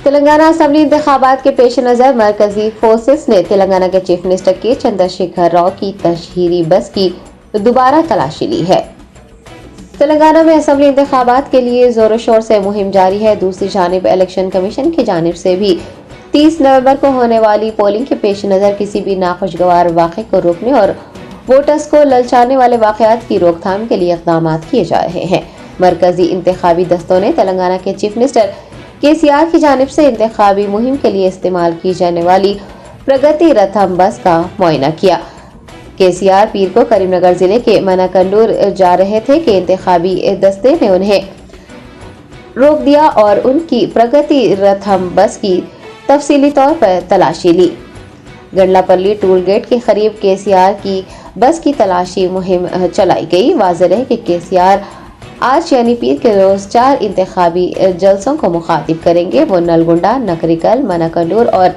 Telangana assembly इंतखाबात के पेश नजर मरकजी फोर्सेस ने तेलंगाना के चीफ मिनिस्टर के चंद्रशेखर राव की तशहीरी बस की दोबारा तलाशी ली है। तेलंगाना में असेंबली इंतखाबात के लिए जोरों शोर से मुहिम जारी है। दूसरी जानिब इलेक्शन कमीशन की जानिब से भी 30 नवंबर को होने वाली पोलिंग के पेश नजर किसी भी नाखुशगवार वाक़े को रोकने और वोटर्स को ललचाने वाले वाक़यात की रोकथाम के लिए इक़दाम किए जा रहे हैं। मरकजी इंतखाबी दस्तों ने तेलंगाना के चीफ मिनिस्टर केसीआर की जानिब से इंतखाबी मुहिम के लिए इस्तेमाल की जाने वाली प्रगति रथम बस का मुआयना किया। केसीआर पीर को करीमनगर जिले के मनाकंडूर जा रहे थे कि इंतखाबी दस्ते ने उन्हें रोक दिया और उनकी प्रगति रथम बस की तफसीली तौर पर तलाशी ली। गंडलापल्ली टूल गेट के करीब केसीआर की बस की तलाशी मुहिम चलाई गई। वाज़ेह है कि केसीआर आज यानी पीर के रोज 4 इंतखाबी जलसों को मुखातिब करेंगे। वो नलगुंडा, नकरिकल, मनाकंडूर और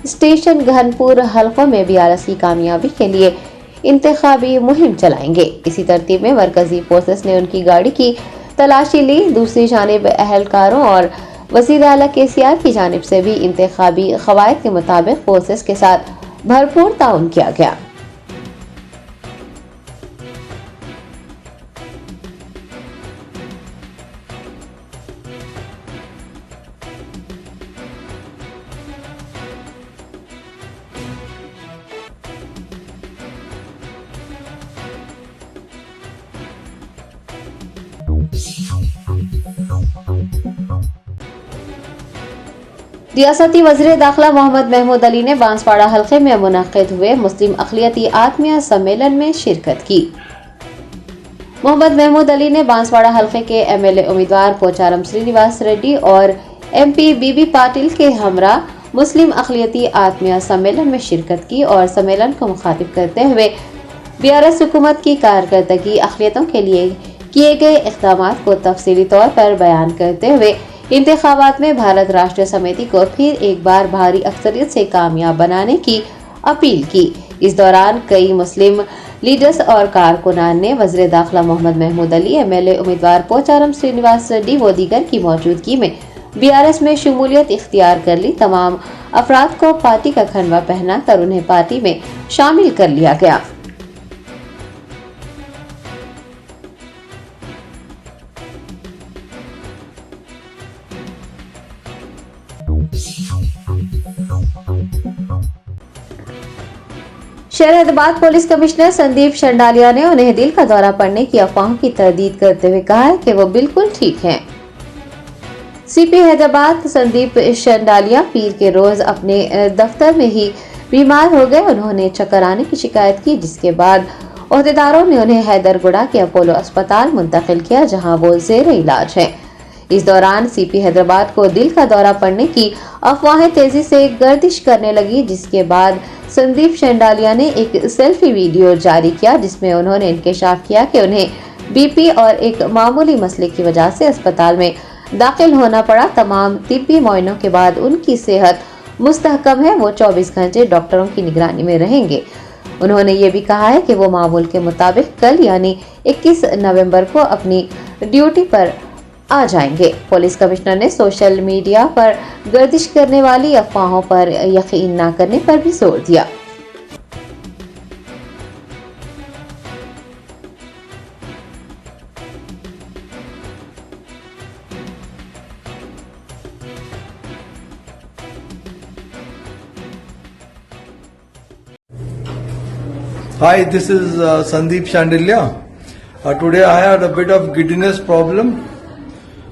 स्टेशन घनपुर हलकों में बीआरएस की कामयाबी के लिए इंतखाबी मुहिम चलाएंगे। इसी तरतीब में मरकजी फोर्सेस ने उनकी गाड़ी की तलाशी ली। दूसरी जानिब अहलकारों और वज़ीर आला केसीआर की जानिब से भी इंतखाबी क़वायद के मुताबिक फोर्सेस के साथ भरपूर ताउन किया गया। रियासती वज़ीर दाखिला मोहम्मद महमूद अली ने बांसवाड़ा हल्के में मुनक्किद हुए मुस्लिम अक़लियती आत्मीय सम्मेलन में शिरकत की। मोहम्मद महमूद अली ने बांसवाड़ा हल्के के एमएलए उम्मीदवार पोचारम श्रीनिवास रेड्डी और एमपी बीबी पाटिल के हमरा मुस्लिम अक़लियती आत्मीय सम्मेलन में शिरकत की और सम्मेलन को मुखातिब करते हुए बीआरएस हुकूमत की कारकर्दगी अक़लियतों के लिए किए गए इक़दामात को तफसीली तौर पर बयान करते हुए इंतखाबात में भारत राष्ट्रीय समिति को फिर एक बार भारी अक्सरियत से कामयाब बनाने की अपील की। इस दौरान कई मुस्लिम लीडर्स और कारकुनान ने वज़ीर दाखिला मोहम्मद महमूद अली, एमएलए उम्मीदवार पोचारम श्रीनिवास रेड्डी व दीगर की मौजूदगी में बीआरएस में शमूलियत इख्तियार कर ली। तमाम अफराद को पार्टी का खंडवा पहना कर उन्हें पार्टी में शामिल कर लिया गया। शहर हैदराबाद पुलिस कमिश्नर संदीप शंडालिया ने उन्हें दिल का दौरा पड़ने की अफवाहों की तरदीद करते हुए कहा है कि वो बिल्कुल ठीक हैं। सीपी हैदराबाद संदीप शंडालिया पीर के रोज अपने दफ्तर में ही बीमार हो गए। उन्होंने चक्कर आने की शिकायत की, जिसके बाद ओहदेदारों ने उन्हें हैदरगुड़ा के अपोलो अस्पताल मुंतकिल किया, जहां वो ज़ेर इलाज है। इस दौरान सीपी हैदराबाद को दिल का दौरा पड़ने की अफवाहें तेजी से गर्दिश करने लगी, जिसके बाद संदीप शंडालिया ने एक सेल्फी वीडियो जारी किया, जिसमें उन्होंने इंकशाफ किया कि उन्हें बीपी और एक मामूली मसले की वजह से अस्पताल में दाखिल होना पड़ा। तमाम तिब्बी मुआयनों के बाद उनकी सेहत मुस्तहकम है। वो 24 घंटे डॉक्टरों की निगरानी में रहेंगे। उन्होंने ये भी कहा है कि वो मामूल के मुताबिक कल यानी 21 नवंबर को अपनी ड्यूटी पर आ जाएंगे। पुलिस कमिश्नर ने सोशल मीडिया पर गर्दिश करने वाली अफवाहों पर यकीन न करने पर भी जोर दिया। Hi, this is Sandeep Shandilya. Today I had a bit of giddiness problem.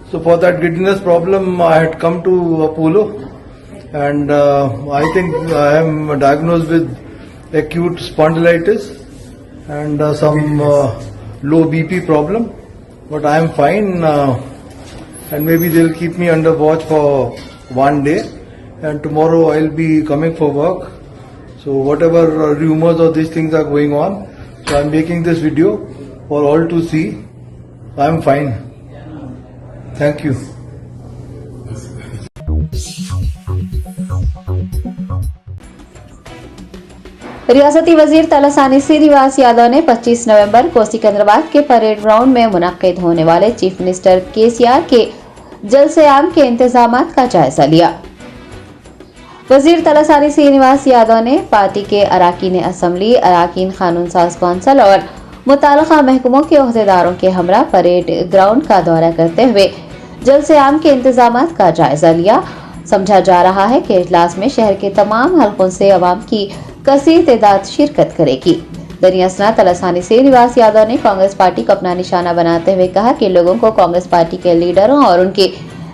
So for that giddiness problem, I had come to Apollo, and I think I am diagnosed with acute spondylitis and some low BP problem. But I am fine, and maybe they'll keep me under watch for 1 day, and tomorrow I'll be coming for work. So whatever rumors or these things are going on, so I'm making this video for all to see. I'm fine. Thank you. रियासती वजीर तलसानी श्रीनिवास यादव ने 25 नवंबर को सिकंदराबाद के parade ground में मुनक्किद होने वाले chief minister KCR के जलसे-आम के इंतजामात का जायजा लिया। वजीर तलसानी श्रीनिवास यादव ने पार्टी के अराकीन असम्बली, अराकीन कानून साज कौंसिल और मुताल्लिका महकमों के ओहदेदारों के हमरा परेड ग्राउंड का दौरा करते हुए जलसे-आम के इंतजामात का जायजा लिया। समझा जा रहा है कि इजलास में शहर के तमाम हलकों से अवाम की कसीर तादाद शिरकत करेगी। दरियासना तलसानी श्रीनिवास यादव ने कांग्रेस पार्टी को अपना निशाना बनाते हुए कहा कि लोगों को कांग्रेस पार्टी के लीडरों और उनके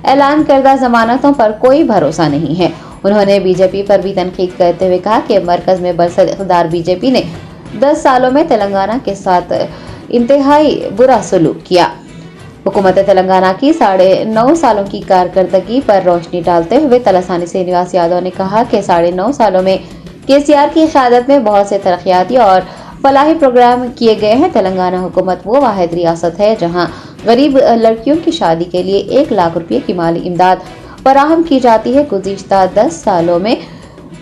ऐलान करदा जमानतों पर कोई भरोसा नहीं है। उन्होंने बीजेपी पर भी तनकीद करते हुए कहा कि मरकज में बरसद इक़्तिदार बीजेपी ने 10 सालों में तेलंगाना के साथ इंतहाई बुरा सलूक किया। हुकूमत तेलंगाना की 9.5 सालों की कारकर्दगी पर रोशनी डालते हुए तलसानी श्रीनिवास यादव ने कहा कि 9.5 सालों में केसीआर की क़यादत में बहुत से तरक्याती और फलाही प्रोग्राम किए गए हैं। तेलंगाना हुकूमत वो वाहिद रियासत है जहां गरीब लड़कियों की शादी के लिए 1 लाख रुपये की माली इमदाद फराहम की जाती है। गुज़िश्ता 10 सालों में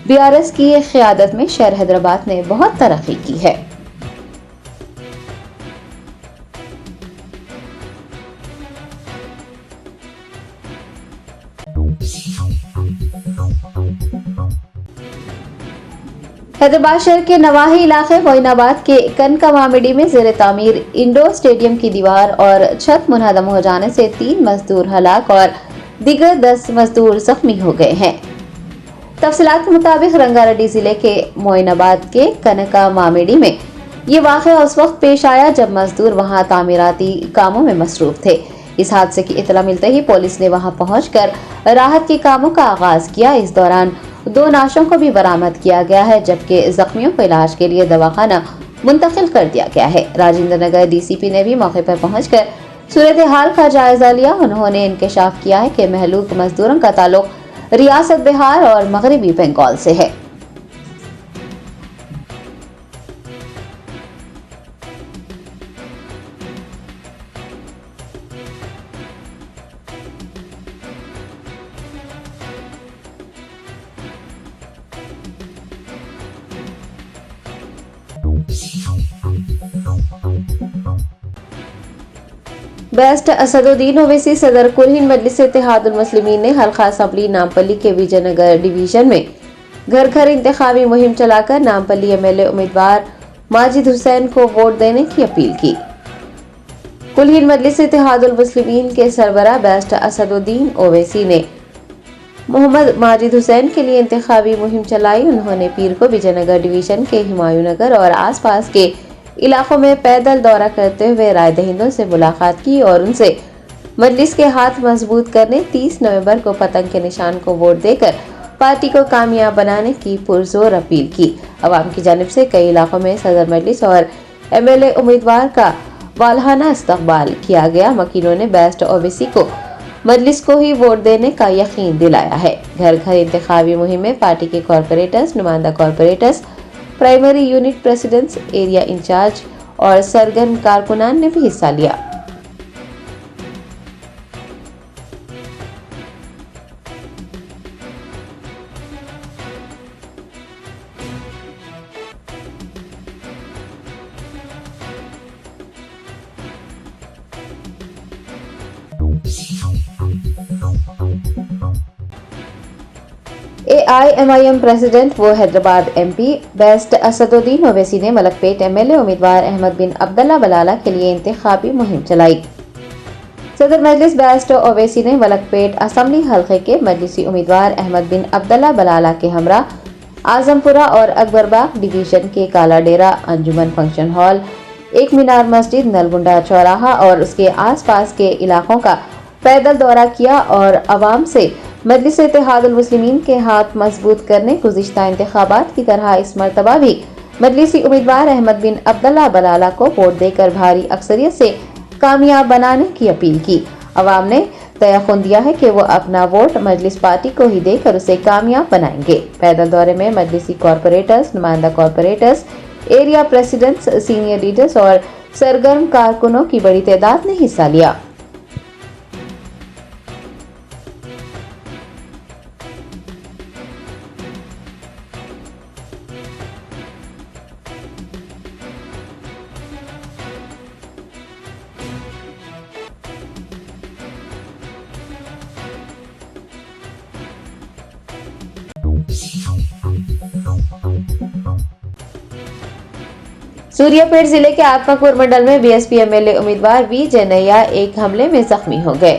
बीआरएस की क़यादत में शहर हैदराबाद ने बहुत तरक्की की है। हैदराबाद शहर के नवाही इलाके मोइनाबाद के कनका मामिडी में ज़ेर तामीर इंडोर स्टेडियम की दीवार और छत मुनहदम हो जाने से 3 मजदूर हलाक और दीगर 10 मजदूर जख्मी हो गए हैं। तफसीलात के मुताबिक रंगारेड्डी जिले के मोइनाबाद के कनका मामिडी में ये वाक़या उस वक्त पेश आया जब मजदूर वहां तामीराती कामों में मसरूफ थे। इस हादसे की इत्तला मिलते ही पुलिस ने वहां पहुंचकर राहत के कामों का आगाज किया। इस दौरान 2 लाशों को भी बरामद किया गया है जबकि जख्मियों को इलाज के लिए दवाखाना मुंतकिल कर दिया गया है। राजेंद्र नगर डीसीपी ने भी मौके पर पहुंचकर सूरत हाल का जायजा लिया। उन्होंने इंकशाफ किया है कि महलूक मजदूरों का ताल्लुक रियासत बिहार और मगरबी बंगाल से है। बेस्ट असदुद्दीन ओवैसी सदर कुल हिंद मजलिस इत्तेहादुल मुस्लिमीन ने हल्का असम्बली नामपल्ली के विजयनगर डिवीजन में घर घर इंतखाबी मुहिम चलाकर नामपल्ली एमएलए उम्मीदवार माजिद हुसैन को वोट देने की अपील की। कुल हिंद मजलिस इत्तेहादुल मुस्लिमीन के सरबराह बेस्ट असदुद्दीन ओवैसी ने मोहम्मद माजिद हुसैन के लिए इंतखाबी मुहिम चलाई। उन्होंने पीर को विजयनगर डिवीजन के हुमायूं नगर और आसपास के इलाकों में पैदल दौरा करते हुए राय दहिंदों से मुलाकात की और उनसे मजलिस के हाथ मजबूत करने 30 नवंबर को पतंग के निशान को वोट देकर पार्टी को कामयाब बनाने की पुरजोर अपील की। अवाम की जानिब से कई इलाकों में सदर मजलिस और एमएलए उम्मीदवार का वालहाना इस्तकबाल किया गया। मकीनों ने बेस्ट ओवैसी को मजलिस को ही वोट देने का यकीन दिलाया है। घर घर इंतखाबी मुहिम में पार्टी के कॉरपोरेटर्स, नुमाइंदा corporators, primary unit presidents, area incharge और सरगर्म कारकुनान ने भी हिस्सा लिया। AIMIM प्रेसिडेंट वो हैदराबाद MP बेस्ट असदुद्दीन ओवैसी ने मलकपेट एमएलए उम्मीदवार अहमद बिन अब्दुल्ला बलाला के लिए इंतखाबी मुहिम चलाई। सदर मजलिस बेस्ट ओवैसी ने मलकपेट असम्बली हल्के के मजलिसी उम्मीदवार अहमद बिन अब्दुल्ला बलाला के हमरा आजमपुरा और अकबरबाग डिवीजन के काला डेरा, अंजुमन फंक्शन हॉल, एक मीनार मस्जिद, नलगुंडा चौराहा और उसके आसपास के इलाकों का पैदल दौरा किया और अवाम से मजलिस इत्तेहादुल मुस्लिमीन के हाथ मजबूत करने गुज़िश्ता इंतखाबात की तरह इस मरतबा भी मजलिसी उम्मीदवार अहमद बिन अब्दुल्ला बलाला को वोट देकर भारी अक्सरियत से कामयाब बनाने की अपील की। अवाम ने तयक़ुन दिया है कि वो अपना वोट मजलिस पार्टी को ही देकर उसे कामयाब बनाएंगे। पैदल दौरे में मजलिसी कॉरपोरेटर्स, नुमाइंदा corporators, area presidents, senior leaders और सरगर्म कारकुनों की बड़ी तादाद ने हिस्सा लिया। सूर्यापेट जिले के आत्मापुर मंडल में बीएसपी एमएलए उम्मीदवार वी जैनैया एक हमले में जख्मी हो गए।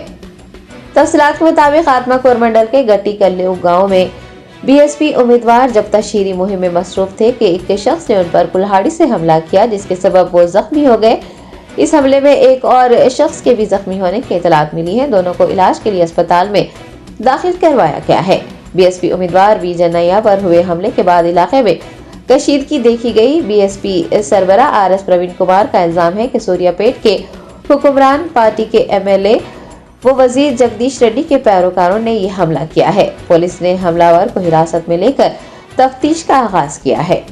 तफसीलात के मुताबिक आत्मापुर मंडल के गट्टी कल्लू गांव में बीएसपी उम्मीदवार जब तशहीरी मुहिम में मसरूफ थे कि एक शख्स ने उन पर कुल्हाड़ी से हमला किया, जिसके सबब वो जख्मी हो गए। इस हमले में एक और शख्स के भी जख्मी होने की इतलात मिली है। दोनों को इलाज के लिए अस्पताल में दाखिल करवाया गया है। बीएसपी उम्मीदवार वी जैनैया पर हुए हमले के बाद इलाके में कशीदगी देखी गई। बीएसपी सरबरा आरएस प्रवीण कुमार का इल्जाम है कि सूर्यापेट के हुक्मरान पार्टी के एमएलए वो वजीर जगदीश रेड्डी के पैरोकारों ने यह हमला किया है। पुलिस ने हमलावर को हिरासत में लेकर तफ्तीश का आगाज किया है।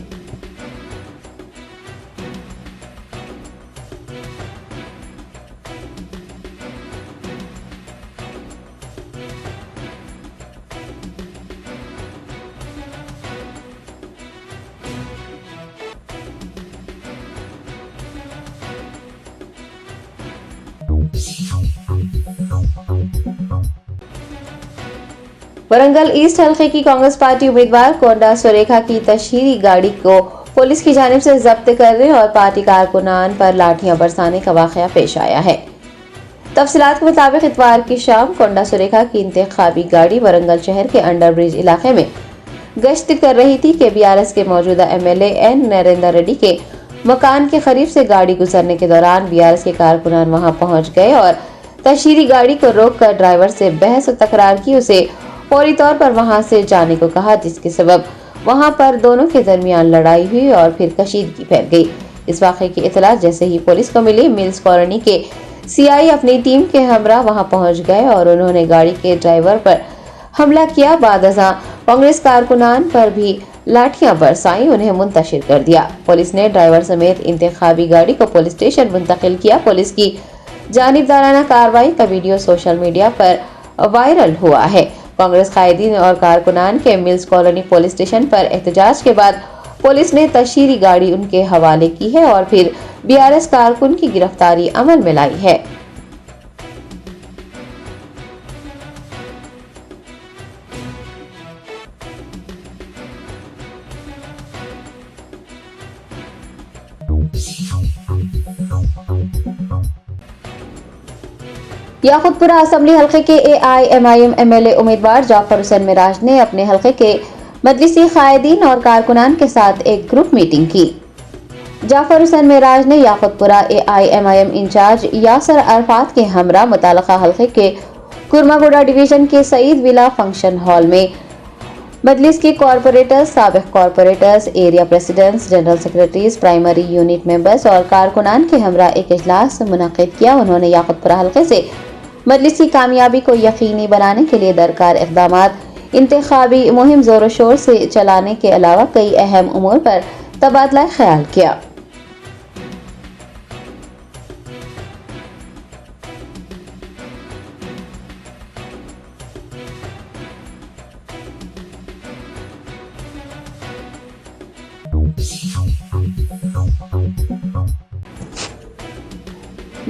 वरंगल ईस्ट हल्के की कांग्रेस पार्टी उम्मीदवार कोंडा सुरेखा की तशहीरी गाड़ी को पुलिस की जानिब से जब्त करने और पार्टी कारकुनान पर लाठियां बरसाने का वाकया पेश आया है। तफसीलात के मुताबिक इतवार की शाम कोंडा सुरेखा की इंतखाबी गाड़ी वरंगल शहर के अंडर ब्रिज इलाके में गश्त कर रही थी कि बीआरएस के मौजूदा एमएलए एन नरेंद्र रेड्डी के मकान के करीब से गाड़ी गुजरने के दौरान बीआरएस के कारकुनान वहां पहुंच गए और तशहीरी गाड़ी को रोककर ड्राइवर से बहस और तकरार की, उसे फौरी तौर पर वहां से जाने को कहा, जिसके सबब वहां पर दोनों के दरमियान लड़ाई हुई और फिर कशीदगी फैल गई। इस वाक़े की इतला जैसे ही पुलिस को मिली, मिल्स कॉलोनी के सीआई अपनी टीम के हमरा वहां पहुंच गए और उन्होंने गाड़ी के ड्राइवर पर हमला किया। बाद अज़ां कांग्रेस कारकुनान पर भी लाठियां बरसाई, उन्हें मुंतशिर कर दिया। पुलिस ने ड्राइवर समेत इंतखाबी गाड़ी को पुलिस स्टेशन मुंतकिल किया। पुलिस की जानिबदाराना कार्रवाई का वीडियो सोशल मीडिया पर वायरल हुआ है। कांग्रेस कायदीन और कारकुनान के मिल्स कॉलोनी पुलिस स्टेशन पर एहतजाज के बाद पुलिस ने तशहीरी गाड़ी उनके हवाले की है और फिर बीआरएस कारकुन की गिरफ्तारी अमल में लाई है। याकुतपुरा असेंबली हल्के के एआईएमआईएम एमएलए उम्मीदवार जाफर हुसैन मिराज ने अपने हल्के के मजलिसी कायदीन और कारकुनान के साथ एक ग्रुप मीटिंग की। जाफर हुसैन मिराज ने याकुतपुरा एआईएमआईएम इंचार्ज यासर अरफात के हमरा मुतालका हल्के के कुरमागुड़ा डिवीजन के सईद विला फंक्शन हॉल में मजलिस के कॉरपोरेटर्स, साबिक corporators, area presidents, general secretaries, primary unit members और कारकुनान के हमरा एक इजलास मुनक्किद किया। उन्होंने याकुतपुरा हल्के से मजलिस की कामयाबी को यकीनी बनाने के लिए दरकार इक़दामात इंतखाबी मुहिम जोर शोर से चलाने के अलावा कई अहम उमूर पर तबादला ख्याल किया।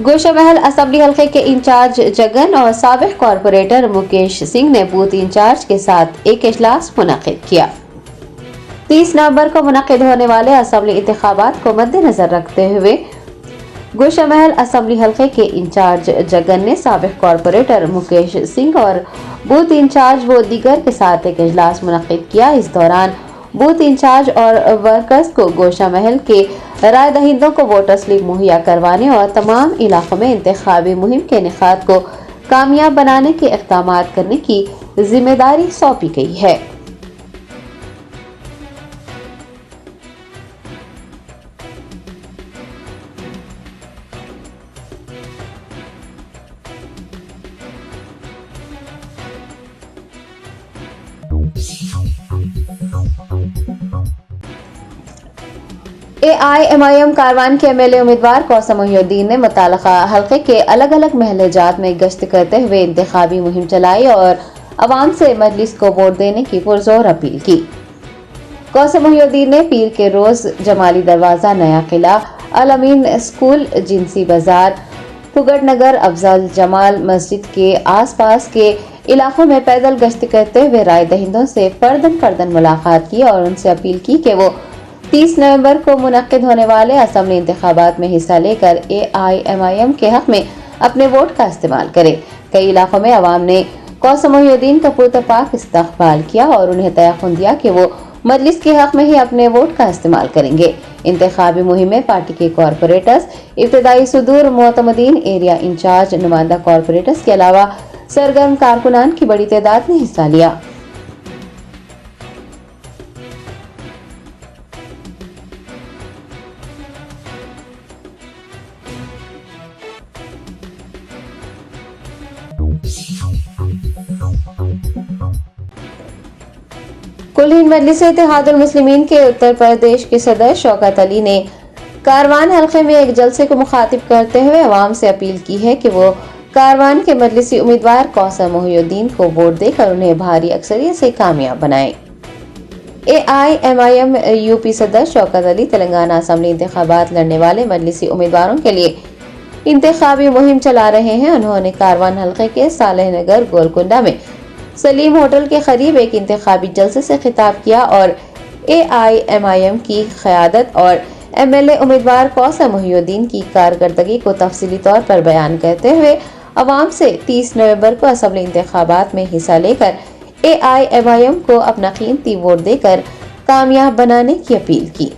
गोशामहल असेंबली हल्के के इंचार्ज जगन और साबिक कॉरपोरेटर मुकेश सिंह ने बूथ इंचार्ज के साथ एक इजलास मुनक्किद किया। 30 नवंबर को मुनक्किद होने वाले असेंबली इंतखाबात को मद्देनजर रखते हुए गोशामहल असेंबली हल्के के इंचार्ज जगन ने साबिक कॉरपोरेटर मुकेश सिंह और बूथ इंचार्ज व दीगर के साथ एक इजलास मुनक्किद किया। इस दौरान बूथ इंचार्ज और वर्कर्स को गोशामहल के राय दहिंदों को वोटर स्लिप मुहैया करवाने और तमाम इलाकों में इंतखाबी मुहिम के इनेकाद को कामयाब बनाने के इक़दामात करने की जिम्मेदारी सौंपी गई है। एआईएमआईएम कारवान के एमएलए उम्मीदवार कौसम मोहिउद्दीन ने मुताल्लिका हल्के के अलग अलग महल्ले जात में गश्त करते हुए इंतखाबी मुहिम चलाई और अवाम से मजलिस को वोट देने की पुरजोर अपील की। कौसम मोहिउद्दीन ने पीर के रोज जमाली दरवाजा, नया किला, अल अमीन स्कूल, जिनसी बाजार, फुगड़ नगर, अफजल जमाल मस्जिद के आसपास के इलाकों में पैदल गश्त करते हुए राय दहिंदों से फर्दन फर्दन मुलाकात की और उनसे अपील की कि वो 30 नवंबर को मुनक्किद होने वाले असम्बली इंतखाबात में हिस्सा लेकर AIMIM के हक में अपने वोट का इस्तेमाल करें। कई इलाकों में अवाम ने कौसम मोहिउद्दीन का पुरतपाक इस्तकबाल किया और उन्हें तयक़ुन दिया कि वो मजलिस के हक में ही अपने वोट का इस्तेमाल करेंगे। इंतखाबी मुहिम में पार्टी के कॉरपोरेटर्स, इब्तदाई सुदूर मोतमदीन, एरिया इंचार्ज, नुमाइंदा कॉरपोरेटर्स के अलावा सरगर्म कारकुनान की बड़ी तादाद ने हिस्सा लिया। कुल हिंद मजलिस इत्तेहादुल मुस्लिमीन के उत्तर प्रदेश के सदर शौकत अली ने कारवान हल्के में एक जलसे को मुखातिब करते हुए अवाम से अपील की है कि वो कारवान के मजलिसी उम्मीदवार कौसम मोहिउद्दीन को वोट देकर उन्हें भारी अक्सरियत से कामयाब बनाएं। AIMIM यूपी सदर शौकत अली तेलंगाना असम्बली इंतखाबात लड़ने वाले मजलिसी उम्मीदवारों के लिए इंतखाबी मुहिम चला रहे हैं। उन्होंने कारवान हल्के के सालेह नगर गोलकुंडा में सलीम होटल के करीब एक इंतखाबी जलसे से खिताब किया और AIMIM की क़यादत और MLA उम्मीदवार कौसम मोहिउद्दीन की कारकर्दगी को तफसीली तौर पर बयान करते हुए अवाम से 30 नवंबर को असम्बली इंतखाबात में हिस्सा लेकर AIMIM को अपना कीमती वोट देकर कामयाब बनाने की अपील की।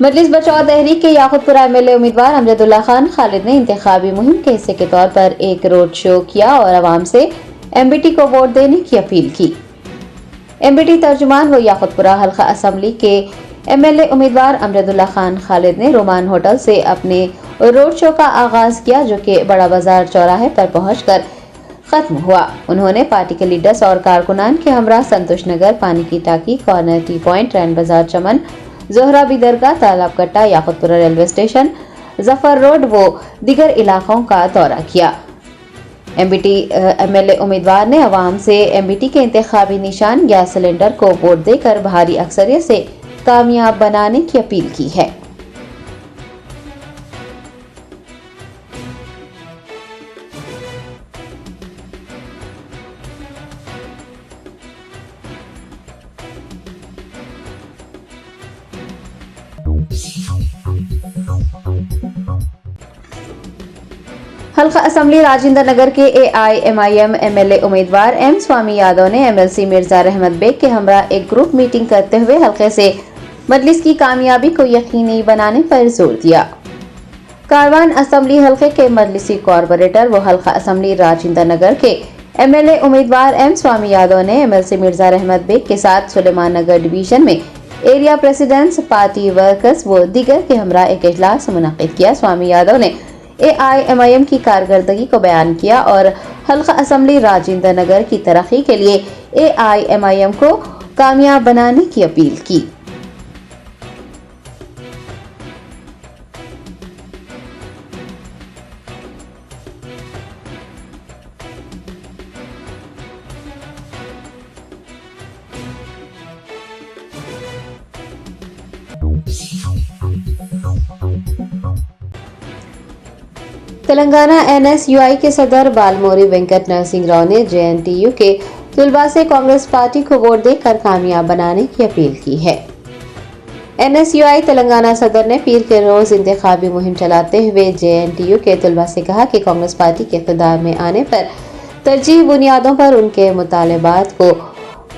मजलिस बचाओ तहरीक के याकूतपुरा MLA उम्मीदवार अमजदुल्ला खान खालिद ने इंतखाबी मुहिम के हिस्से के तौर पर एक रोड शो किया और अवाम से MBT को वोट देने की अपील की। MBT तर्जुमान व याकूतपुरा हल्का असम्बली के MLA उम्मीदवार अमजदुल्ला खान खालिद ने रोमान होटल से अपने रोड शो का आगाज किया, जो कि बड़ा बाजार चौराहे पर पहुंचकर खत्म हुआ। उन्होंने पार्टी के लीडर्स और कारकुनान के हमरा संतोष नगर, पानी की टाकी, कॉर्नर टी पॉइंट, रैन बाजार चमन, जोहरा बिदरगाह, तालाब कट्टा, Yakutpura railway station, Zafar road वो दीगर इलाकों का दौरा किया। MBT MLA उम्मीदवार ने अवाम से MBT के इंतखाबी निशान गैस सिलेंडर को वोट देकर भारी अक्सरियत से कामयाब बनाने की अपील की है। हल्का असम्बली राजेंद्र नगर के AIMIM MLA उम्मीदवार M स्वामी यादव ने MLC मिर्जा रहमत बेग के हमरा एक ग्रुप मीटिंग करते हुए हल्के से मजलिस की कामयाबी को यकीनी बनाने पर जोर दिया। कारवान असम्बली हल्के के मजलिसी कॉरपोरेटर व हल्का असम्बली राजेंद्र नगर के MLA उम्मीदवार M स्वामी यादव ने MLC मिर्जा रहमत बेग के साथ सुलेमान नगर डिवीजन में एरिया प्रेसिडेंट्स, पार्टी वर्कर्स व दीगर के हमरा एक इजलास मुनक्किद किया। स्वामी यादव ने AIMIM की कारकर्दगी को बयान किया और हल्का असम्बली राजेंद्र नगर की तरक्की के लिए AIMIM को कामयाब बनाने की अपील की। तेलंगाना NSUI के सदर बालमोरी वेंकट नरसिंह राव ने JNTU के तलबा से कांग्रेस पार्टी को वोट देकर कामयाब बनाने की अपील की है। NSUI तेलंगाना सदर ने पीर के रोज इंतखाबी मुहिम चलाते हुए JNTU के तलबा से कहा कि कांग्रेस पार्टी के इक़्तिदार में आने पर तरजीही बुनियादों पर उनके मुतालबात को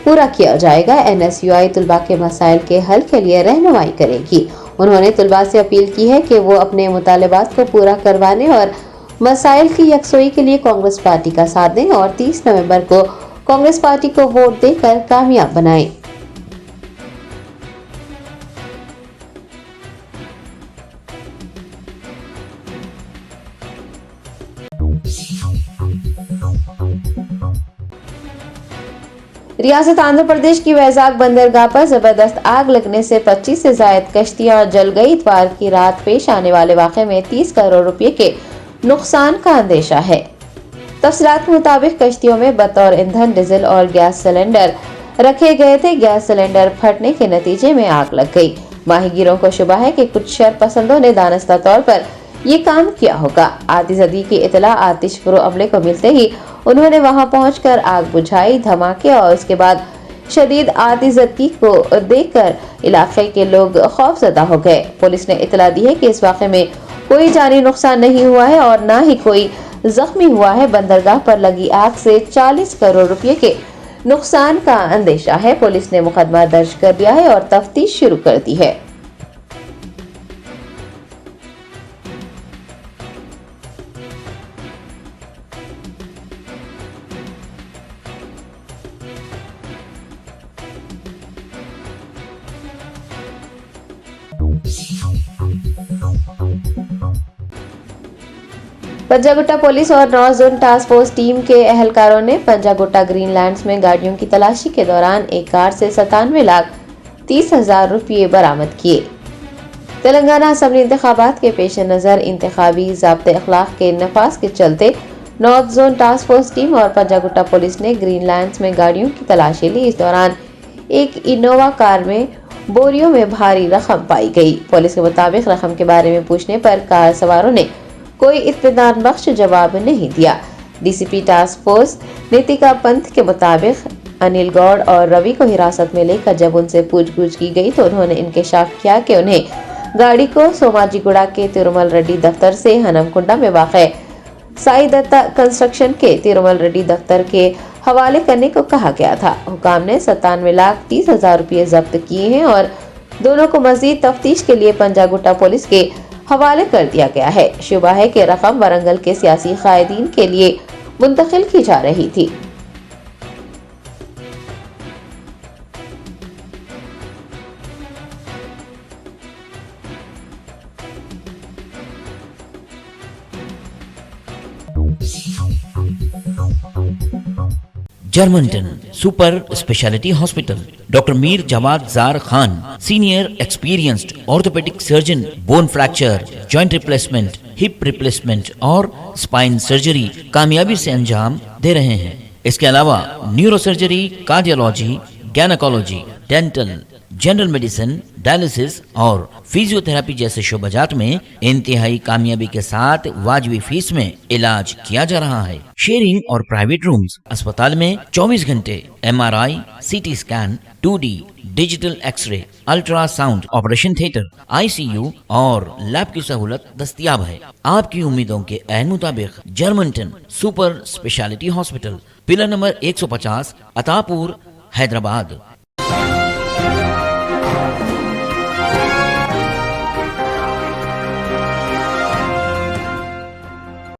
पूरा किया जाएगा। NSUI तलबा के मसाइल के हल के लिए रहनुमाई करेगी। उन्होंने तलबा से अपील की है कि वो अपने मुतालबात को पूरा करवाने और मसाइल की यकसोई के लिए कांग्रेस पार्टी का साथ दें और 30 नवंबर को कांग्रेस पार्टी को वोट देकर कामयाब बनाएं। रियासत आंध्र प्रदेश की वैजाग बंदरगाह पर जबरदस्त आग लगने से 25 से ज्यादा कश्तियां जल गई। इतवार की रात पेश आने वाले वाक़े में 30 करोड़ रुपए के नुकसान का अंदेशा है। तफसीलात के मुताबिक कश्तियों में बतौर ईंधन डीजल और गैस सिलेंडर रखे गए थे। गैस सिलेंडर फटने के नतीजे में आग लग गई। माहीगीरों को शुबा है कि कुछ शर पसंदों ने दानिस्ता तौर पर ये काम किया होगा। आतिशबाजी की इतला आतिश फरो अमले को मिलते ही उन्होंने वहां पहुंचकर आग बुझाई। धमाके और उसके बाद शदीद आतिशबाजी को देखकर इलाके के लोग खौफजदा हो गए। पुलिस ने इतला दी है कि इस वाक़े में कोई जानी नुकसान नहीं हुआ है और न ही कोई जख्मी हुआ है। बंदरगाह पर लगी आग से 40 करोड़ रुपए के नुकसान का अंदेशा है। पुलिस ने मुकदमा दर्ज कर दिया है और तफ्तीश शुरू कर दी है। पंजागुट्टा पुलिस और north zone task force team के अहलकारों ने पंजागुट्टा ग्रीनलैंड्स में गाड़ियों की तलाशी के दौरान एक कार से 97,30,000 रुपये बरामद किए। तेलंगाना असम्बली इंतखाबात के पेश नज़र इंतखाबी ज़ाब्ते अखलाक के नफाज के चलते north zone task force team और पंजागुट्टा पुलिस ने ग्रीनलैंड्स में गाड़ियों की तलाशी ली। इस दौरान एक इनोवा कार में बोरियों में भारी रकम पाई गई। पुलिस के मुताबिक रकम के बारे में पूछने पर कार सवारों ने कोई इत्मीनान बख्श जवाब नहीं दिया। DCP task force Nitika Pant के मुताबिक अनिल गौड़ और रवि को हिरासत में लेकर जब उनसे पूछगछ की गई तो उन्होंने इंकशाफ किया कि उन्हें गाड़ी को सोमाजीगुड़ा के तिरुमल रेड्डी दफ्तर से हनमकुंडा में वाक़ साई दत्ता कंस्ट्रक्शन के तिरुमल रेड्डी दफ्तर के हवाले करने को कहा गया था। हुकाम ने 97,30,000 रुपये जब्त किए हैं और दोनों को मजीद तफ्तीश के लिए पंजागुट्टा पुलिस के हवाले कर दिया गया है। शुबा है कि रकम वरंगल के सियासी कायदीन के लिए मुंतकिल की जा रही थी। Germanten super speciality hospital, doctor Mir Jawad Jar Khan, senior experienced orthopaedic surgeon, bone fracture, joint replacement, hip replacement और स्पाइन सर्जरी कामयाबी से अंजाम दे रहे हैं। इसके अलावा neuro surgery, cardiology, gynaecology, dental, general medicine, dialysis और फिजियोथेरेपी जैसे शोबाजात में इंतहाई कामयाबी के साथ वाजबी फीस में इलाज किया जा रहा है। शेयरिंग और प्राइवेट रूम्स, अस्पताल में 24 घंटे MRI, CT scan, 2D digital x-ray, ultrasound, operation theatre, ICU और लैब की सहूलत दस्तयाब है। आपकी उम्मीदों के ऐन मुताबिक Germanten super speciality hospital, pillar number 150, Attapur, Hyderabad.